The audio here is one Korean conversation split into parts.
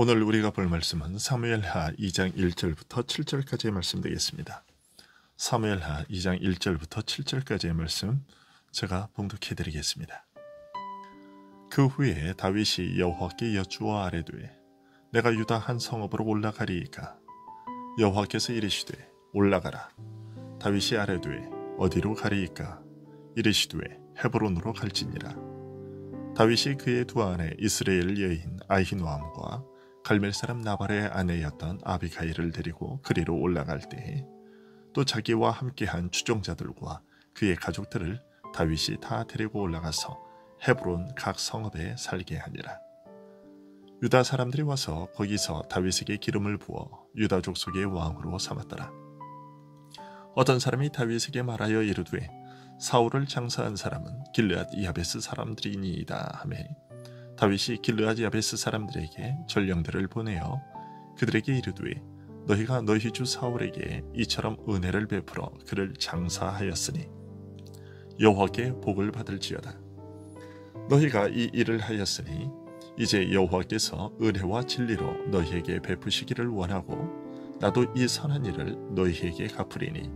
오늘 우리가 볼 말씀은 사무엘하 2장 1절부터 7절까지의 말씀 되겠습니다. 사무엘하 2장 1절부터 7절까지의 말씀 제가 봉독해 드리겠습니다. 그 후에 다윗이 여호와께 여쭈어 아뢰되 내가 유다 한 성읍으로 올라가리이까. 여호와께서 이르시되 올라가라. 다윗이 아뢰되 어디로 가리이까. 이르시되 헤브론으로 갈지니라. 다윗이 그의 두 아내 이스라엘 여인 아히노암과 갈멜 사람 나발의 아내였던 아비가일을 데리고 그리로 올라갈 때에 또 자기와 함께한 추종자들과 그의 가족들을 다윗이 다 데리고 올라가서 헤브론 각 성읍에 살게 하니라. 유다 사람들이 와서 거기서 다윗에게 기름을 부어 유다 족속의 왕으로 삼았더라. 어떤 사람이 다윗에게 말하여 이르되 사울을 장사한 사람은 길르앗 야베스 사람들이니이다 하매 다윗이 길르앗 야베스 사람들에게 전령들을 보내어 그들에게 이르되 너희가 너희 주 사울에게 이처럼 은혜를 베풀어 그를 장사하였으니 여호와께 복을 받을지어다. 너희가 이 일을 하였으니 이제 여호와께서 은혜와 진리로 너희에게 베푸시기를 원하고 나도 이 선한 일을 너희에게 갚으리니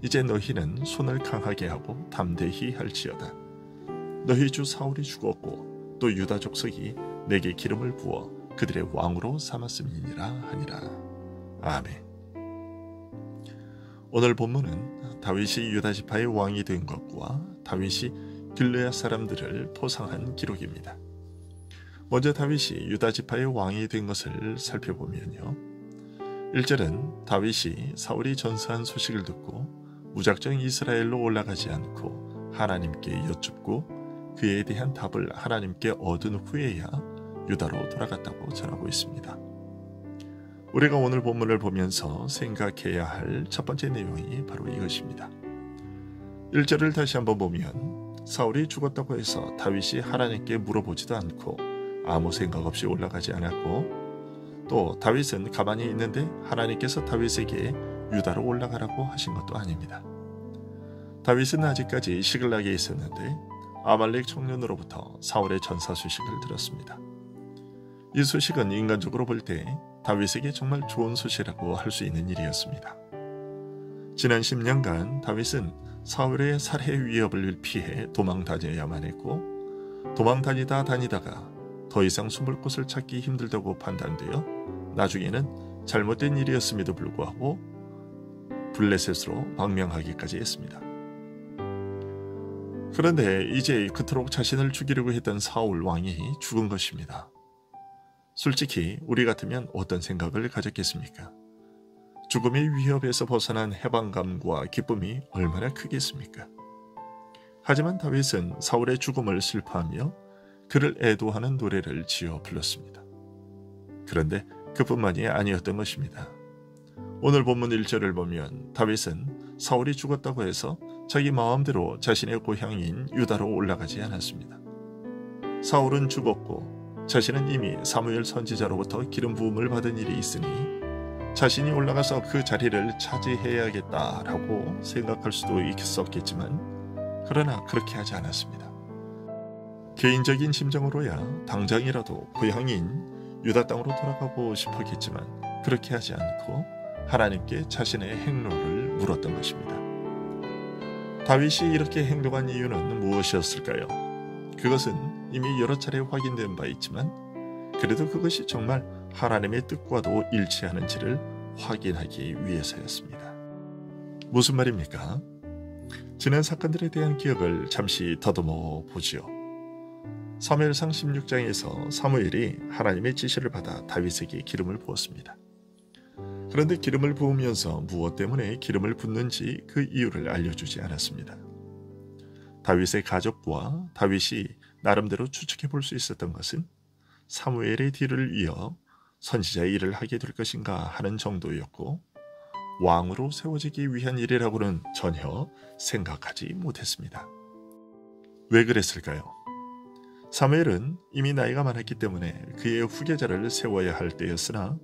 이제 너희는 손을 강하게 하고 담대히 할지어다. 너희 주 사울이 죽었고 또 유다 족속이 내게 기름을 부어 그들의 왕으로 삼았음이니라 하니라. 아멘. 오늘 본문은 다윗이 유다 지파의 왕이 된 것과 다윗이 길르앗 사람들을 포상한 기록입니다. 먼저 다윗이 유다 지파의 왕이 된 것을 살펴보면요. 1절은 다윗이 사울이 전사한 소식을 듣고 무작정 이스라엘로 올라가지 않고 하나님께 여쭙고 그에 대한 답을 하나님께 얻은 후에야 유다로 돌아갔다고 전하고 있습니다. 우리가 오늘 본문을 보면서 생각해야 할 첫 번째 내용이 바로 이것입니다. 1절을 다시 한번 보면 사울이 죽었다고 해서 다윗이 하나님께 물어보지도 않고 아무 생각 없이 올라가지 않았고 또 다윗은 가만히 있는데 하나님께서 다윗에게 유다로 올라가라고 하신 것도 아닙니다. 다윗은 아직까지 시글락에 있었는데 아말렉 청년으로부터 사울의 전사 소식을 들었습니다. 이 소식은 인간적으로 볼 때 다윗에게 정말 좋은 소식이라고 할 수 있는 일이었습니다. 지난 10년간 다윗은 사울의 살해 위협을 피해 도망 다녀야만 했고 도망 다니다가 더 이상 숨을 곳을 찾기 힘들다고 판단되어 나중에는 잘못된 일이었음에도 불구하고 블레셋으로 망명하기까지 했습니다. 그런데 이제 그토록 자신을 죽이려고 했던 사울 왕이 죽은 것입니다. 솔직히 우리 같으면 어떤 생각을 가졌겠습니까? 죽음의 위협에서 벗어난 해방감과 기쁨이 얼마나 크겠습니까? 하지만 다윗은 사울의 죽음을 슬퍼하며 그를 애도하는 노래를 지어 불렀습니다. 그런데 그뿐만이 아니었던 것입니다. 오늘 본문 1절을 보면 다윗은 사울이 죽었다고 해서 자기 마음대로 자신의 고향인 유다로 올라가지 않았습니다. 사울은 죽었고 자신은 이미 사무엘 선지자로부터 기름 부음을 받은 일이 있으니 자신이 올라가서 그 자리를 차지해야겠다라고 생각할 수도 있었겠지만 그러나 그렇게 하지 않았습니다. 개인적인 심정으로야 당장이라도 고향인 유다 땅으로 돌아가고 싶었겠지만 그렇게 하지 않고 하나님께 자신의 행로를 물었던 것입니다. 다윗이 이렇게 행동한 이유는 무엇이었을까요? 그것은 이미 여러 차례 확인된 바 있지만 그래도 그것이 정말 하나님의 뜻과도 일치하는지를 확인하기 위해서였습니다. 무슨 말입니까? 지난 사건들에 대한 기억을 잠시 더듬어 보지요. 사무엘상 16장에서 사무엘이 하나님의 지시를 받아 다윗에게 기름을 부었습니다. 그런데 기름을 부으면서 무엇 때문에 기름을 붓는지 그 이유를 알려주지 않았습니다. 다윗의 가족과 다윗이 나름대로 추측해 볼 수 있었던 것은 사무엘의 뒤를 이어 선지자의 일을 하게 될 것인가 하는 정도였고 왕으로 세워지기 위한 일이라고는 전혀 생각하지 못했습니다. 왜 그랬을까요? 사무엘은 이미 나이가 많았기 때문에 그의 후계자를 세워야 할 때였으나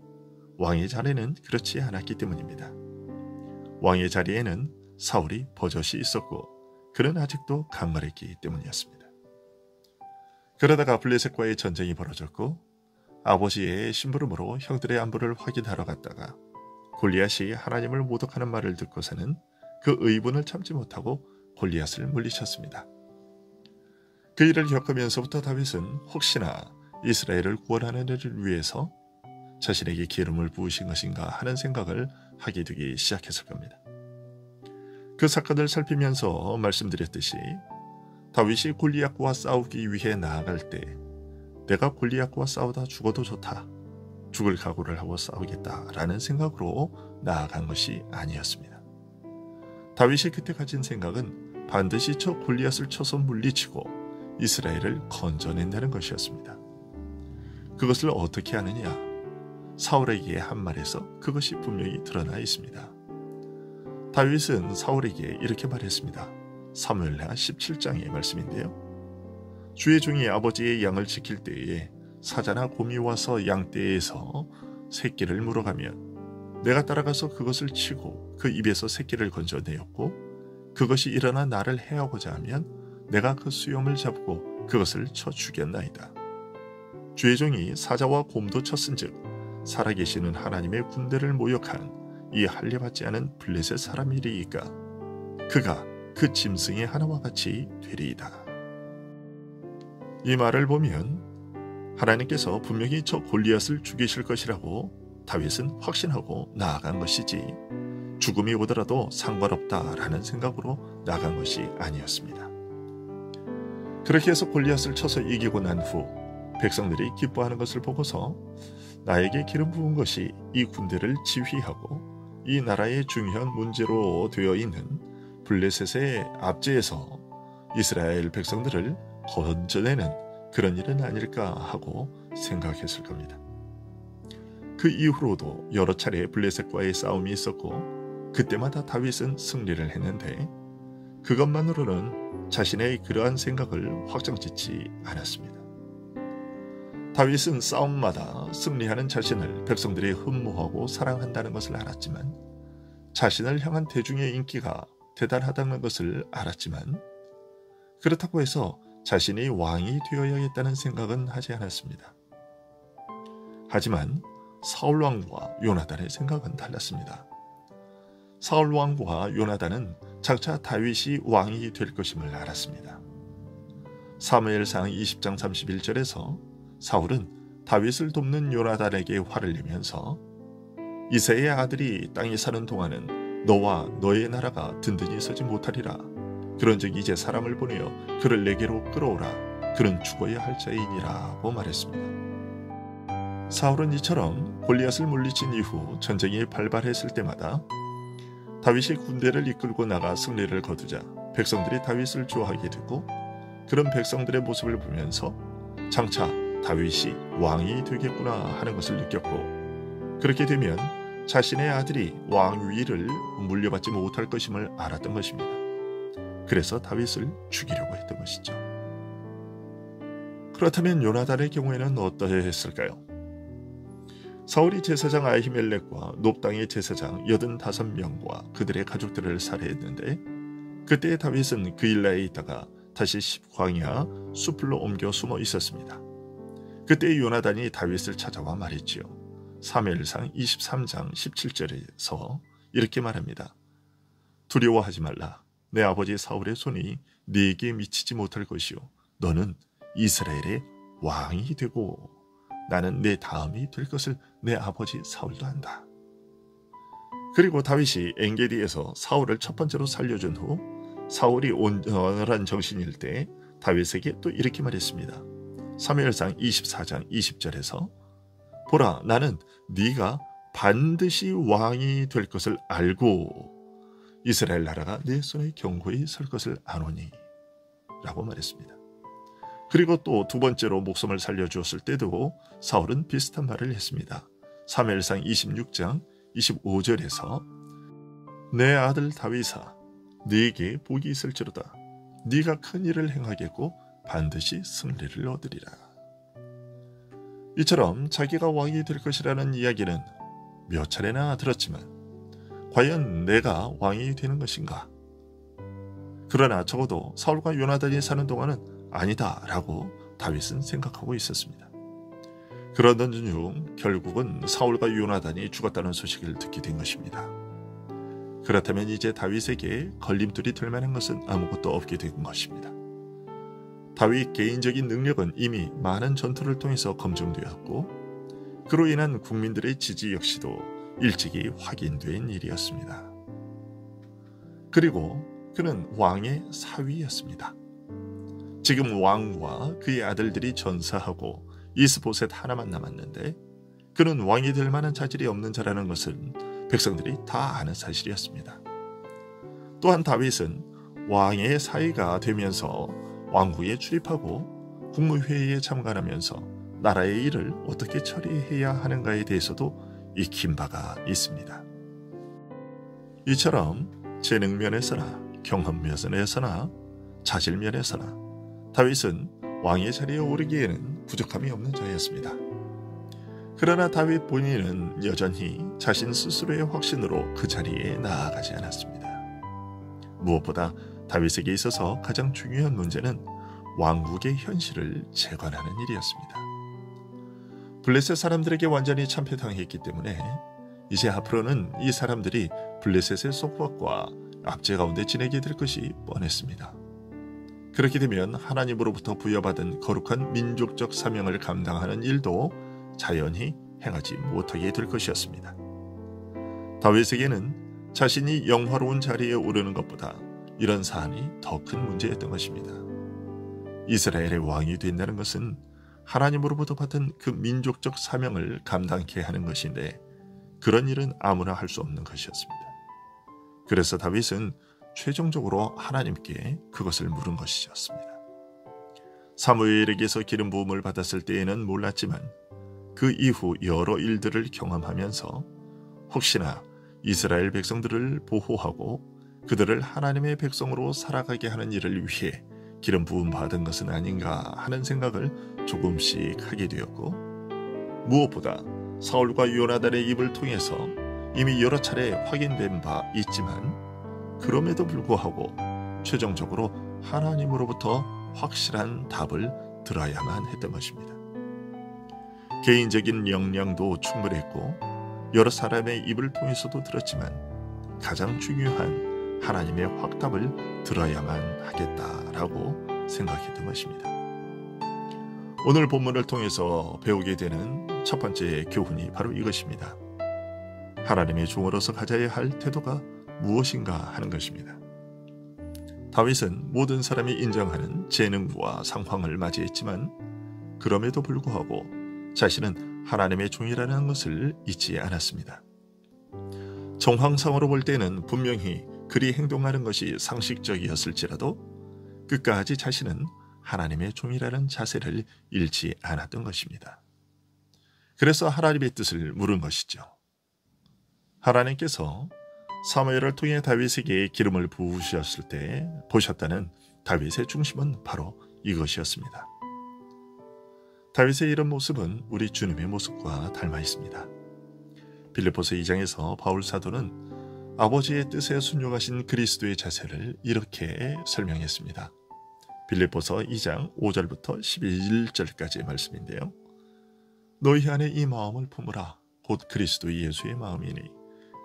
왕의 자리는 그렇지 않았기 때문입니다. 왕의 자리에는 사울이 버젓이 있었고 그는 아직도 강건했기 때문이었습니다. 그러다가 블레셋과의 전쟁이 벌어졌고 아버지의 심부름으로 형들의 안부를 확인하러 갔다가 골리앗이 하나님을 모독하는 말을 듣고서는 그 의분을 참지 못하고 골리앗을 물리쳤습니다. 그 일을 겪으면서부터 다윗은 혹시나 이스라엘을 구원하는 일을 위해서 자신에게 기름을 부으신 것인가 하는 생각을 하게 되기 시작했을 겁니다. 그 사건을 살피면서 말씀드렸듯이 다윗이 골리앗과 싸우기 위해 나아갈 때 내가 골리앗과 싸우다 죽어도 좋다, 죽을 각오를 하고 싸우겠다라는 생각으로 나아간 것이 아니었습니다. 다윗이 그때 가진 생각은 반드시 저 골리앗을 쳐서 물리치고 이스라엘을 건져낸다는 것이었습니다. 그것을 어떻게 하느냐? 사울에게 한 말에서 그것이 분명히 드러나 있습니다. 다윗은 사울에게 이렇게 말했습니다. 사무엘하 17장의 말씀인데요. 주의 종이 아버지의 양을 지킬 때에 사자나 곰이 와서 양떼에서 새끼를 물어가면 내가 따라가서 그것을 치고 그 입에서 새끼를 건져내었고 그것이 일어나 나를 해하고자 하면 내가 그 수염을 잡고 그것을 쳐 죽였나이다. 주의 종이 사자와 곰도 쳤은즉 살아계시는 하나님의 군대를 모욕한 이 할례받지 않은 블레셋 사람이리이까 그가 그 짐승의 하나와 같이 되리이다. 이 말을 보면 하나님께서 분명히 저 골리앗을 죽이실 것이라고 다윗은 확신하고 나아간 것이지 죽음이 오더라도 상관없다라는 생각으로 나간 것이 아니었습니다. 그렇게 해서 골리앗을 쳐서 이기고 난 후 백성들이 기뻐하는 것을 보고서 나에게 기름 부은 것이 이 군대를 지휘하고 이 나라의 중요한 문제로 되어 있는 블레셋의 압제에서 이스라엘 백성들을 건져내는 그런 일은 아닐까 하고 생각했을 겁니다. 그 이후로도 여러 차례 블레셋과의 싸움이 있었고 그때마다 다윗은 승리를 했는데 그것만으로는 자신의 그러한 생각을 확정짓지 않았습니다. 다윗은 싸움마다 승리하는 자신을 백성들이 흠모하고 사랑한다는 것을 알았지만 자신을 향한 대중의 인기가 대단하다는 것을 알았지만 그렇다고 해서 자신이 왕이 되어야겠다는 생각은 하지 않았습니다. 하지만 사울왕과 요나단의 생각은 달랐습니다. 사울왕과 요나단은 장차 다윗이 왕이 될 것임을 알았습니다. 사무엘상 20장 31절에서 사울은 다윗을 돕는 요나단에게 화를 내면서 이새의 아들이 땅에 사는 동안은 너와 너의 나라가 든든히 서지 못하리라. 그런즉 이제 사람을 보내어 그를 내게로 끌어오라. 그는 죽어야 할 자이니라고 말했습니다. 사울은 이처럼 골리앗을 물리친 이후 전쟁이 발발했을 때마다 다윗이 군대를 이끌고 나가 승리를 거두자 백성들이 다윗을 좋아하게 되고 그런 백성들의 모습을 보면서 장차 다윗이 왕이 되겠구나 하는 것을 느꼈고 그렇게 되면 자신의 아들이 왕위를 물려받지 못할 것임을 알았던 것입니다. 그래서 다윗을 죽이려고 했던 것이죠. 그렇다면 요나단의 경우에는 어떠했을까요? 사울이 제사장 아히멜렉과 놉당의 제사장 85명과 그들의 가족들을 살해했는데 그때 다윗은 그일라에 있다가 다시 십광야 수풀로 옮겨 숨어 있었습니다. 그때 요나단이 다윗을 찾아와 말했지요. 사무엘상 23장 17절에서 이렇게 말합니다. 두려워하지 말라. 내 아버지 사울의 손이 네게 미치지 못할 것이요 너는 이스라엘의 왕이 되고 나는 내 다음이 될 것을 내 아버지 사울도 안다. 그리고 다윗이 엔게디에서 사울을 첫 번째로 살려준 후 사울이 온전한 정신일 때 다윗에게 또 이렇게 말했습니다. 사무엘상 24장 20절에서 보라 나는 네가 반드시 왕이 될 것을 알고 이스라엘 나라가 내 손에 견고히 설 것을 아노니 라고 말했습니다. 그리고 또 두 번째로 목숨을 살려주었을 때도 사울은 비슷한 말을 했습니다. 사무엘상 26장 25절에서 내 아들 다윗아 네게 복이 있을지로다. 네가 큰 일을 행하겠고 반드시 승리를 얻으리라. 이처럼 자기가 왕이 될 것이라는 이야기는 몇 차례나 들었지만 과연 내가 왕이 되는 것인가? 그러나 적어도 사울과 요나단이 사는 동안은 아니다 라고 다윗은 생각하고 있었습니다. 그러던 중 결국은 사울과 요나단이 죽었다는 소식을 듣게 된 것입니다. 그렇다면 이제 다윗에게 걸림돌이 될 만한 것은 아무것도 없게 된 것입니다. 다윗 개인적인 능력은 이미 많은 전투를 통해서 검증되었고 그로 인한 국민들의 지지 역시도 일찍이 확인된 일이었습니다. 그리고 그는 왕의 사위였습니다. 지금 왕과 그의 아들들이 전사하고 이스보셋 하나만 남았는데 그는 왕이 될 만한 자질이 없는 자라는 것은 백성들이 다 아는 사실이었습니다. 또한 다윗은 왕의 사위가 되면서 왕궁에 출입하고 국무회의에 참관하면서 나라의 일을 어떻게 처리해야 하는가에 대해서도 익힌 바가 있습니다. 이처럼 재능 면에서나 경험 면에서나 자질 면에서나 다윗은 왕의 자리에 오르기에는 부족함이 없는 자였습니다. 그러나 다윗 본인은 여전히 자신 스스로의 확신으로 그 자리에 나아가지 않았습니다. 무엇보다 다윗에게 있어서 가장 중요한 문제는 왕국의 현실을 재관하는 일이었습니다. 블레셋 사람들에게 완전히 참패당했기 때문에 이제 앞으로는 이 사람들이 블레셋의 속박과 압제 가운데 지내게 될 것이 뻔했습니다. 그렇게 되면 하나님으로부터 부여받은 거룩한 민족적 사명을 감당하는 일도 자연히 행하지 못하게 될 것이었습니다. 다윗에게는 자신이 영화로운 자리에 오르는 것보다 이런 사안이 더 큰 문제였던 것입니다. 이스라엘의 왕이 된다는 것은 하나님으로부터 받은 그 민족적 사명을 감당케 하는 것인데 그런 일은 아무나 할 수 없는 것이었습니다. 그래서 다윗은 최종적으로 하나님께 그것을 물은 것이었습니다. 사무엘에게서 기름 부음을 받았을 때에는 몰랐지만 그 이후 여러 일들을 경험하면서 혹시나 이스라엘 백성들을 보호하고 그들을 하나님의 백성으로 살아가게 하는 일을 위해 기름 부음 받은 것은 아닌가 하는 생각을 조금씩 하게 되었고 무엇보다 사울과 요나단의 입을 통해서 이미 여러 차례 확인된 바 있지만 그럼에도 불구하고 최종적으로 하나님으로부터 확실한 답을 들어야만 했던 것입니다. 개인적인 역량도 충분했고 여러 사람의 입을 통해서도 들었지만 가장 중요한 하나님의 확답을 들어야만 하겠다라고 생각했던 것입니다. 오늘 본문을 통해서 배우게 되는 첫 번째 교훈이 바로 이것입니다. 하나님의 종으로서 가져야 할 태도가 무엇인가 하는 것입니다. 다윗은 모든 사람이 인정하는 재능과 상황을 맞이했지만 그럼에도 불구하고 자신은 하나님의 종이라는 것을 잊지 않았습니다. 정황상으로 볼 때는 분명히 그리 행동하는 것이 상식적이었을지라도 끝까지 자신은 하나님의 종이라는 자세를 잃지 않았던 것입니다. 그래서 하나님의 뜻을 물은 것이죠. 하나님께서 사무엘을 통해 다윗에게 기름을 부으셨을 때 보셨다는 다윗의 중심은 바로 이것이었습니다. 다윗의 이런 모습은 우리 주님의 모습과 닮아 있습니다. 빌립보서 2장에서 바울 사도는 아버지의 뜻에 순종하신 그리스도의 자세를 이렇게 설명했습니다. 빌립보서 2장 5절부터 11절까지의 말씀인데요. 너희 안에 이 마음을 품으라. 곧 그리스도 예수의 마음이니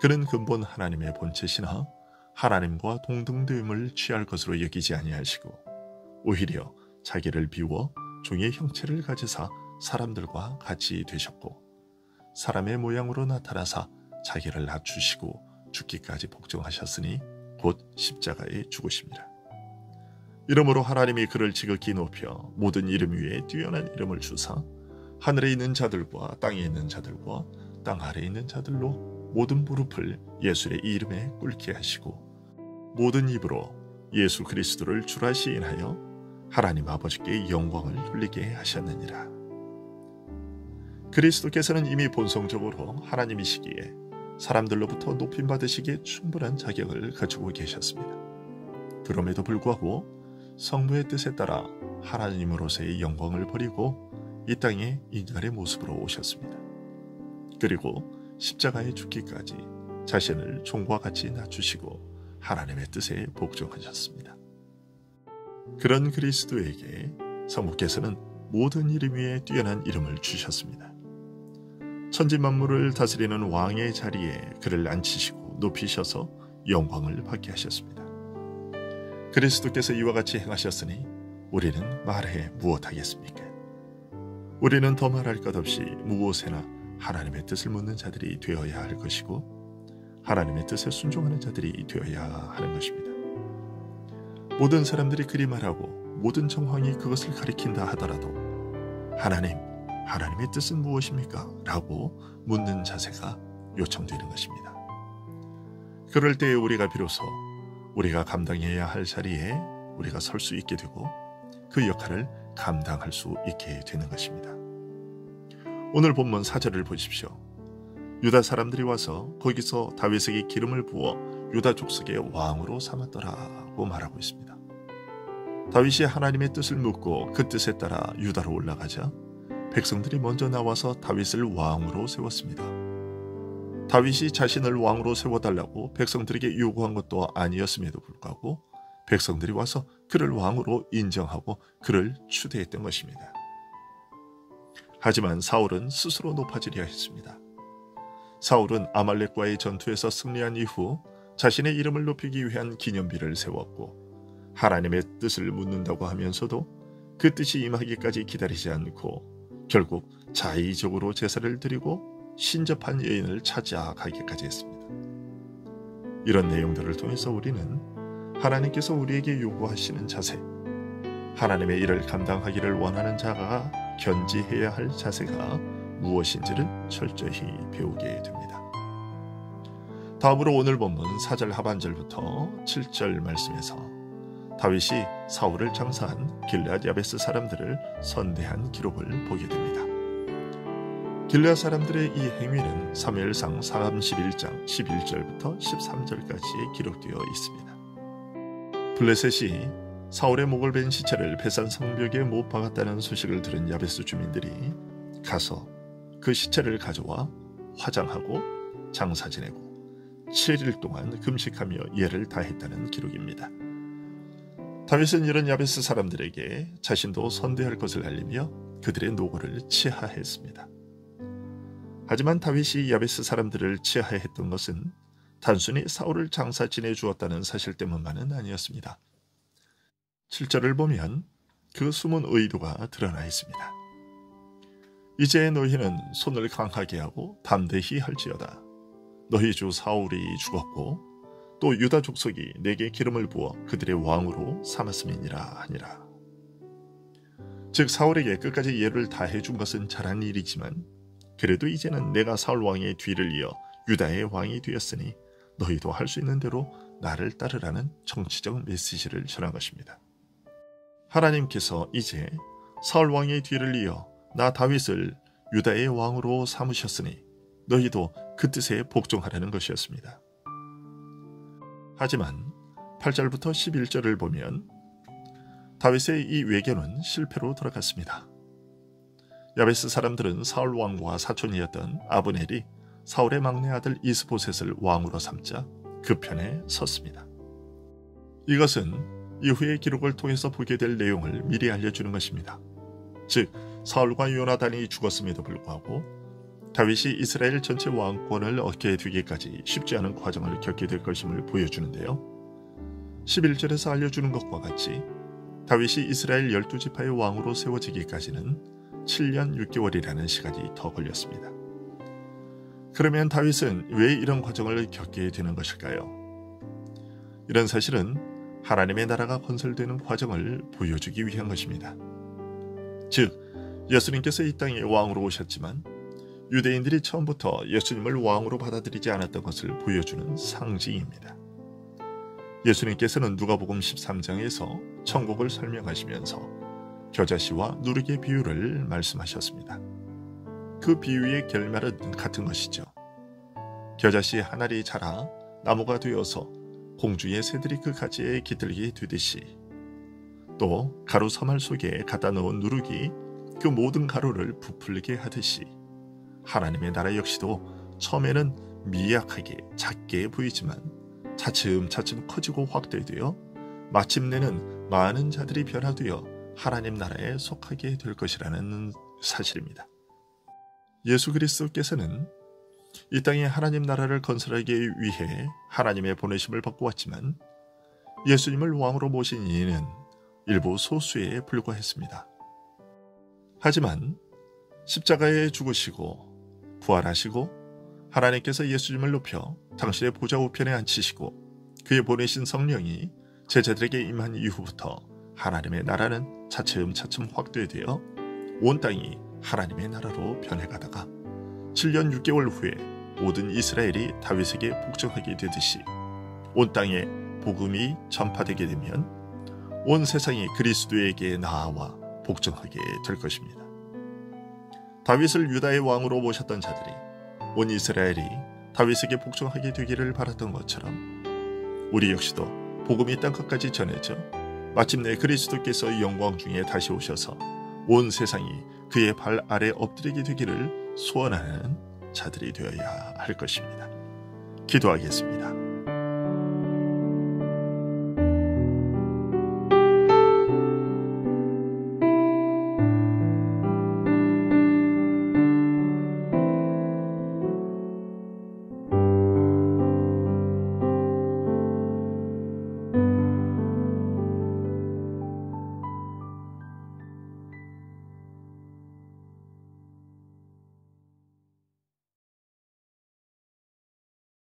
그는 근본 하나님의 본체시나 하나님과 동등됨을 취할 것으로 여기지 아니하시고 오히려 자기를 비워 종의 형체를 가지사 사람들과 같이 되셨고 사람의 모양으로 나타나사 자기를 낮추시고 죽기까지 복종하셨으니 곧 십자가에 죽으심이라. 이러므로 하나님이 그를 지극히 높여 모든 이름 위에 뛰어난 이름을 주사 하늘에 있는 자들과 땅에 있는 자들과 땅 아래에 있는 자들로 모든 무릎을 예수의 이름에 꿇게 하시고 모든 입으로 예수 그리스도를 주라 시인하여 하나님 아버지께 영광을 돌리게 하셨느니라. 그리스도께서는 이미 본성적으로 하나님이시기에 사람들로부터 높임받으시기에 충분한 자격을 갖추고 계셨습니다. 그럼에도 불구하고 성부의 뜻에 따라 하나님으로서의 영광을 버리고 이 땅에 인간의 모습으로 오셨습니다. 그리고 십자가에 죽기까지 자신을 종과 같이 낮추시고 하나님의 뜻에 복종하셨습니다. 그런 그리스도에게 성부께서는 모든 이름 위에 뛰어난 이름을 주셨습니다. 천지만물을 다스리는 왕의 자리에 그를 앉히시고 높이셔서 영광을 받게 하셨습니다. 그리스도께서 이와 같이 행하셨으니 우리는 말해 무엇하겠습니까? 우리는 더 말할 것 없이 무엇에나 하나님의 뜻을 묻는 자들이 되어야 할 것이고 하나님의 뜻에 순종하는 자들이 되어야 하는 것입니다. 모든 사람들이 그리 말하고 모든 정황이 그것을 가리킨다 하더라도 하나님의 뜻은 무엇입니까? 라고 묻는 자세가 요청되는 것입니다. 그럴 때에 우리가 비로소 우리가 감당해야 할 자리에 우리가 설 수 있게 되고 그 역할을 감당할 수 있게 되는 것입니다. 오늘 본문 4절을 보십시오. 유다 사람들이 와서 거기서 다윗에게 기름을 부어 유다 족속의 왕으로 삼았더라고 말하고 있습니다. 다윗이 하나님의 뜻을 묻고 그 뜻에 따라 유다로 올라가자 백성들이 먼저 나와서 다윗을 왕으로 세웠습니다. 다윗이 자신을 왕으로 세워달라고 백성들에게 요구한 것도 아니었음에도 불구하고 백성들이 와서 그를 왕으로 인정하고 그를 추대했던 것입니다. 하지만 사울은 스스로 높아지려 했습니다. 사울은 아말렉과의 전투에서 승리한 이후 자신의 이름을 높이기 위한 기념비를 세웠고 하나님의 뜻을 묻는다고 하면서도 그 뜻이 임하기까지 기다리지 않고 결국 자의적으로 제사를 드리고 신접한 여인을 찾아가기까지 했습니다. 이런 내용들을 통해서 우리는 하나님께서 우리에게 요구하시는 자세, 하나님의 일을 감당하기를 원하는 자가 견지해야 할 자세가 무엇인지를 철저히 배우게 됩니다. 다음으로 오늘 본문 4절 하반절부터 7절 말씀에서 다윗이 사울을 장사한 길르앗 야베스 사람들을 선대한 기록을 보게 됩니다. 길르앗 사람들의 이 행위는 사무엘상 31장 11절부터 13절까지 기록되어 있습니다. 블레셋이 사울의 목을 벤 시체를 베산 성벽에 못 박았다는 소식을 들은 야베스 주민들이 가서 그 시체를 가져와 화장하고 장사 지내고 7일 동안 금식하며 예를 다했다는 기록입니다. 다윗은 이런 야베스 사람들에게 자신도 선대할 것을 알리며 그들의 노고를 치하했습니다. 하지만 다윗이 야베스 사람들을 치하했던 것은 단순히 사울을 장사 지내주었다는 사실 때문만은 아니었습니다. 7절을 보면 그 숨은 의도가 드러나 있습니다. 이제 너희는 손을 강하게 하고 담대히 할지어다. 너희 주 사울이 죽었고 또 유다 족속이 내게 기름을 부어 그들의 왕으로 삼았음이니라 하니라. 즉 사울에게 끝까지 예를 다해 준 것은 잘한 일이지만 그래도 이제는 내가 사울 왕의 뒤를 이어 유다의 왕이 되었으니 너희도 할 수 있는 대로 나를 따르라는 정치적 메시지를 전한 것입니다. 하나님께서 이제 사울 왕의 뒤를 이어 나 다윗을 유다의 왕으로 삼으셨으니 너희도 그 뜻에 복종하라는 것이었습니다. 하지만 8절부터 11절을 보면 다윗의 이 외교는 실패로 돌아갔습니다. 야베스 사람들은 사울 왕과 사촌이었던 아브넬이 사울의 막내 아들 이스보셋을 왕으로 삼자 그 편에 섰습니다. 이것은 이후의 기록을 통해서 보게 될 내용을 미리 알려주는 것입니다. 즉 사울과 요나단이 죽었음에도 불구하고 다윗이 이스라엘 전체 왕권을 얻게 되기까지 쉽지 않은 과정을 겪게 될 것임을 보여주는데요. 11절에서 알려주는 것과 같이 다윗이 이스라엘 12지파의 왕으로 세워지기까지는 7년 6개월이라는 시간이 더 걸렸습니다. 그러면 다윗은 왜 이런 과정을 겪게 되는 것일까요? 이런 사실은 하나님의 나라가 건설되는 과정을 보여주기 위한 것입니다. 즉 예수님께서 이 땅에 왕으로 오셨지만 유대인들이 처음부터 예수님을 왕으로 받아들이지 않았던 것을 보여주는 상징입니다. 예수님께서는 누가복음 13장에서 천국을 설명하시면서 겨자씨와 누룩의 비유를 말씀하셨습니다. 그 비유의 결말은 같은 것이죠. 겨자씨 한 알이 자라 나무가 되어서 공주의 새들이 그 가지에 깃들게 되듯이 또 가루 서말 속에 갖다 넣은 누룩이 그 모든 가루를 부풀게 하듯이 하나님의 나라 역시도 처음에는 미약하게 작게 보이지만 차츰차츰 커지고 확대되어 마침내는 많은 자들이 변화되어 하나님 나라에 속하게 될 것이라는 사실입니다. 예수 그리스도께서는 이 땅에 하나님 나라를 건설하기 위해 하나님의 보내심을 받고 왔지만 예수님을 왕으로 모신 이는 일부 소수에 불과했습니다. 하지만 십자가에 죽으시고 부활하시고 하나님께서 예수님을 높여 당신의 보좌 우편에 앉히시고 그의 보내신 성령이 제자들에게 임한 이후부터 하나님의 나라는 차츰차츰 확대되어 온 땅이 하나님의 나라로 변해가다가 7년 6개월 후에 모든 이스라엘이 다윗에게 복종하게 되듯이 온 땅에 복음이 전파되게 되면 온 세상이 그리스도에게 나아와 복종하게 될 것입니다. 다윗을 유다의 왕으로 모셨던 자들이 온 이스라엘이 다윗에게 복종하게 되기를 바랐던 것처럼 우리 역시도 복음이 땅끝까지 전해져 마침내 그리스도께서 영광 중에 다시 오셔서 온 세상이 그의 발 아래 엎드리게 되기를 소원하는 자들이 되어야 할 것입니다. 기도하겠습니다.